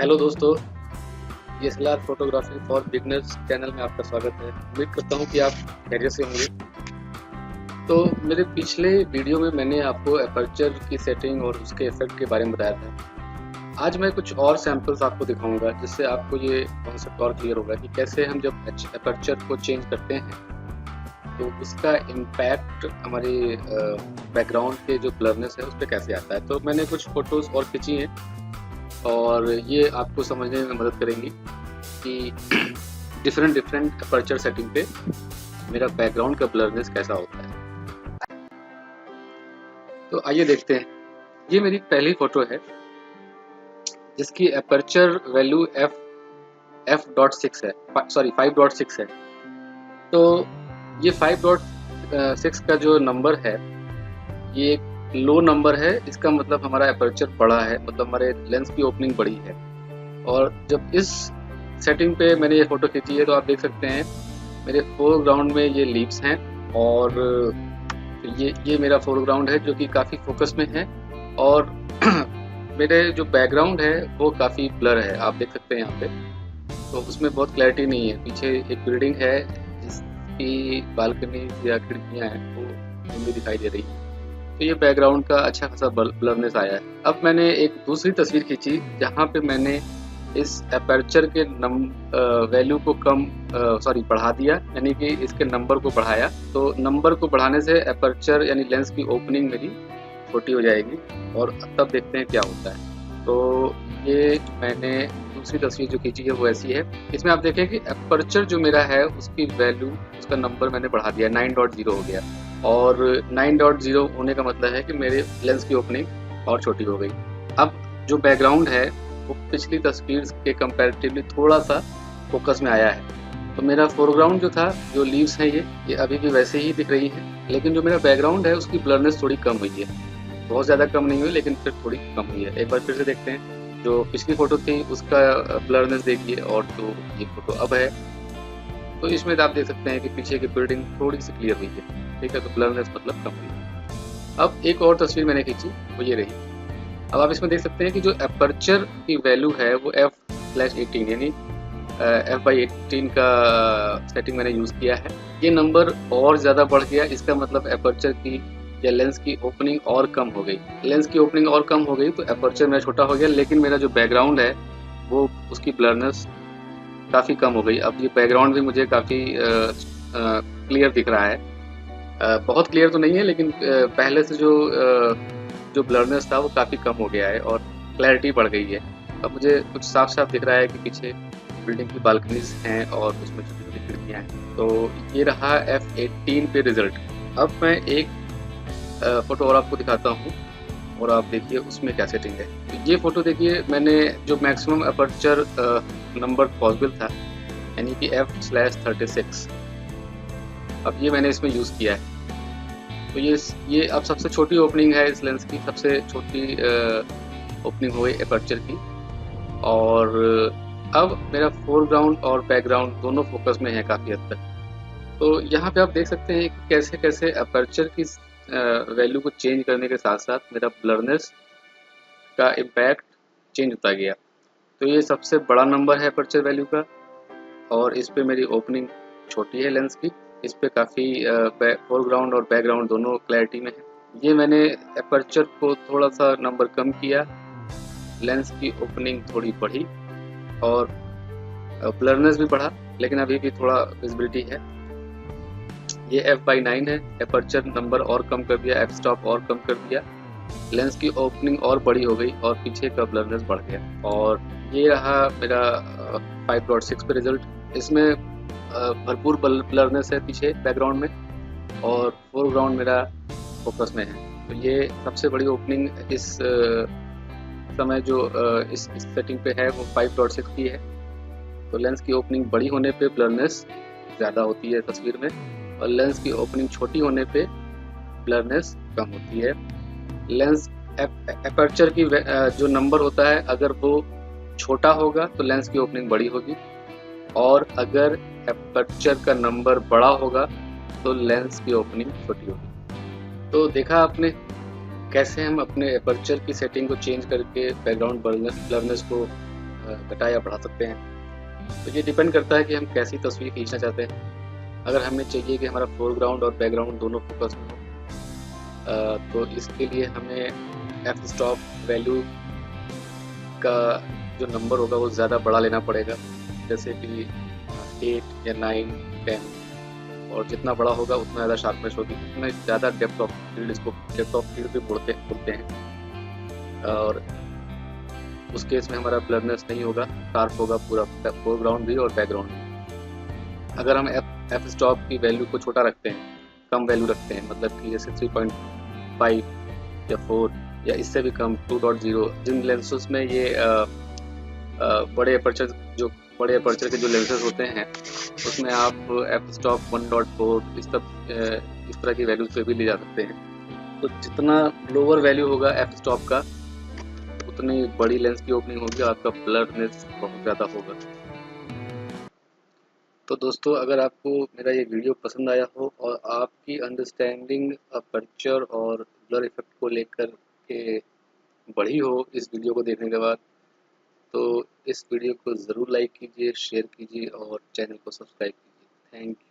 Hello दोस्तों, DSLR photography for beginners channel में आपका स्वागत है। उम्मीद करता हूँ कि आप खैरियत से होंगे। तो मेरे पिछले वीडियो में मैंने आपको एपर्चर की सेटिंग और उसके इफेक्ट के बारे में बताया था। आज मैं कुछ और सैंपल्स आपको दिखाऊंगा जिससे आपको ये कॉन्सेप्ट और क्लियर होगा कि कैसे हम जब एपर्चर को चेंज करते हैं तो उसका इम्पैक्ट हमारे बैकग्राउंड के जो ब्लरनेस है उस पर कैसे आता है। तो मैंने कुछ फ़ोटोज़ और खींची हैं और ये आपको समझने में मदद करेंगी कि डिफरेंट अपर्चर सेटिंग पे मेरा बैकग्राउंड का ब्लरनेस कैसा होता है। तो आइए देखते हैं। ये मेरी पहली फोटो है जिसकी अपर्चर वैल्यू f.6 है, सॉरी 5.6 है। तो ये 5.6 का जो नंबर है ये एक लो नंबर है। इसका मतलब हमारा एपर्चर बड़ा है, मतलब हमारे लेंस की ओपनिंग बड़ी है। और जब इस सेटिंग पे मैंने ये फ़ोटो खींची है तो आप देख सकते हैं मेरे फोरग्राउंड में ये लीव्स हैं और ये मेरा फोरग्राउंड है जो कि काफ़ी फोकस में है और मेरे जो बैकग्राउंड है वो काफ़ी ब्लर है, आप देख सकते हैं यहाँ पे। तो उसमें बहुत क्लैरिटी नहीं है। पीछे एक बिल्डिंग है जिसकी बालकनी या खिड़कियाँ हैं वो मुझे दिखाई दे रही है। तो ये बैकग्राउंड का अच्छा खासा ब्लरनेस आया है। अब मैंने एक दूसरी तस्वीर खींची जहाँ पे मैंने इस एपर्चर के वैल्यू को बढ़ा दिया, यानी कि इसके नंबर को बढ़ाया। तो नंबर को बढ़ाने से एपर्चर यानी लेंस की ओपनिंग मेरी छोटी हो जाएगी और तब देखते हैं क्या होता है। तो ये मैंने दूसरी तस्वीर जो खींची है वो ऐसी है। इसमें आप देखें कि एपर्चर जो मेरा है उसकी वैल्यू, उसका नंबर मैंने बढ़ा दिया, 9.0 हो गया। और 9.0 होने का मतलब है कि मेरे लेंस की ओपनिंग और छोटी हो गई। अब जो बैकग्राउंड है वो पिछली तस्वीर के कंपैरेटिवली थोड़ा सा फोकस में आया है। तो मेरा फोरग्राउंड जो था, जो लीव्स हैं ये अभी भी वैसे ही दिख रही है, लेकिन जो मेरा बैकग्राउंड है उसकी ब्लरनेस थोड़ी कम हुई है। बहुत ज़्यादा कम नहीं हुई लेकिन फिर थोड़ी कम हुई है। एक बार फिर से देखते हैं। जो पिछली फ़ोटो थी उसका ब्लरनेस देखिए और जो ये फ़ोटो अब है, तो इसमें आप देख सकते हैं कि पीछे की बिल्डिंग थोड़ी सी क्लियर हुई है। ठीक है, तो ब्लरनेस मतलब कम हुई है। अब एक और तस्वीर मैंने खींची, वो ये रही। अब आप इसमें देख सकते हैं कि जो एपर्चर की वैल्यू है वो f/18 यानी f/18 का सेटिंग मैंने यूज़ किया है। ये नंबर और ज़्यादा बढ़ गया, इसका मतलब एपर्चर की या लेंस की ओपनिंग और कम हो गई। लेंस की ओपनिंग और कम हो गई तो एपर्चर मेरा छोटा हो गया, लेकिन मेरा जो बैकग्राउंड है वो उसकी ब्लरनेस काफ़ी कम हो गई। अब ये बैकग्राउंड भी मुझे काफ़ी क्लियर दिख रहा है। बहुत क्लियर तो नहीं है, लेकिन पहले से जो ब्लरनेस था वो काफ़ी कम हो गया है और क्लैरिटी बढ़ गई है। अब मुझे कुछ साफ साफ दिख रहा है कि पीछे बिल्डिंग की बालकनीज हैं और उसमें छोटी छोटी खिड़कियाँ हैं। तो ये रहा f/18 पे रिजल्ट। अब मैं एक फ़ोटो और आपको दिखाता हूँ और आप देखिए उसमें क्या सेटिंग है। तो ये फ़ोटो देखिए, मैंने जो मैक्सिमम अपर्चर नंबर पॉसिबल था यानी कि f/36, अब ये मैंने इसमें यूज़ किया है। तो ये अब सबसे छोटी ओपनिंग है इस लेंस की, सबसे छोटी ओपनिंग हो गई एपर्चर की। और अब मेरा फोरग्राउंड और बैकग्राउंड दोनों फोकस में है काफ़ी हद तक। तो यहाँ पे आप देख सकते हैं कि कैसे कैसे अपर्चर की वैल्यू को चेंज करने के साथ साथ मेरा ब्लरनेस का इम्पैक्ट चेंज होता गया। तो ये सबसे बड़ा नंबर है अपर्चर वैल्यू का और इस पे मेरी ओपनिंग छोटी है लेंस की। इस पे काफ़ी फोरग्राउंड और बैकग्राउंड दोनों क्लैरिटी में है। ये मैंने अपर्चर को थोड़ा सा नंबर कम किया, लेंस की ओपनिंग थोड़ी बढ़ी और ब्लरनेस भी बढ़ा, लेकिन अभी भी थोड़ा विजिबिलिटी है। ये f/9 है, अपर्चर नंबर और कम कर दिया, f स्टॉप और कम कर दिया, लेंस की ओपनिंग और बड़ी हो गई और पीछे का ब्लरनेस बढ़ गया। और ये रहा मेरा 5.6 पे रिजल्ट। इसमें भरपूर ब्लरनेस है पीछे बैकग्राउंड में और फोरग्राउंड मेरा फोकस में है। तो ये सबसे बड़ी ओपनिंग इस समय जो इस सेटिंग पे है वो 5.6 की है। तो लेंस की ओपनिंग बड़ी होने पे ब्लरनेस ज़्यादा होती है तस्वीर में और लेंस की ओपनिंग छोटी होने पे ब्लरनेस कम होती है। लेंस एपर्चर की जो नंबर होता है, अगर वो छोटा होगा तो लेंस की ओपनिंग बड़ी होगी और अगर एपर्चर का नंबर बड़ा होगा तो लेंस की ओपनिंग छोटी होगी। तो देखा आपने कैसे हम अपने एपर्चर की सेटिंग को चेंज करके बैकग्राउंड ब्लरनेस को घटा या बढ़ा सकते हैं। तो ये डिपेंड करता है कि हम कैसी तस्वीर खींचना चाहते हैं। अगर हमें चाहिए कि हमारा फोरग्राउंड और बैकग्राउंड दोनों फोकस में हो, तो इसके लिए हमें एफ स्टॉप वैल्यू का जो नंबर होगा वो ज़्यादा बड़ा लेना पड़ेगा, जैसे कि 8 या 9, 10, और जितना बड़ा होगा उतना ज़्यादा शार्पनेस होगी, उतना ज़्यादा डेप्थ ऑफ फील्ड, इसको डेप्थ ऑफ फील्ड भी बोलते हैं। और उस केस में हमारा ब्लरनेस नहीं होगा, शार्प होगा पूरा फोरग्राउंड भी और बैकग्राउंड भी। अगर हम एफ स्टॉप की वैल्यू को छोटा रखते हैं, कम वैल्यू रखते हैं, मतलब कि जैसे 3.5 या 4 या इससे भी कम 2.0, जिन लेंसेज में ये बड़े अपर्चर के जो लेंसेज होते हैं उसमें आप एफ स्टॉप 1.4 इस तरह की वैल्यूज पे भी ले जा सकते हैं। तो जितना लोअर वैल्यू होगा एफ स्टॉप का, उतनी बड़ी लेंस की ओपनिंग होगी, आपका ब्लरनेस बहुत ज़्यादा होगा। तो दोस्तों, अगर आपको मेरा ये वीडियो पसंद आया हो और आपकी अंडरस्टैंडिंग अपर्चर और ब्लर इफेक्ट को लेकर के बढ़ी हो इस वीडियो को देखने के बाद, तो इस वीडियो को ज़रूर लाइक कीजिए, शेयर कीजिए और चैनल को सब्सक्राइब कीजिए। Thank you.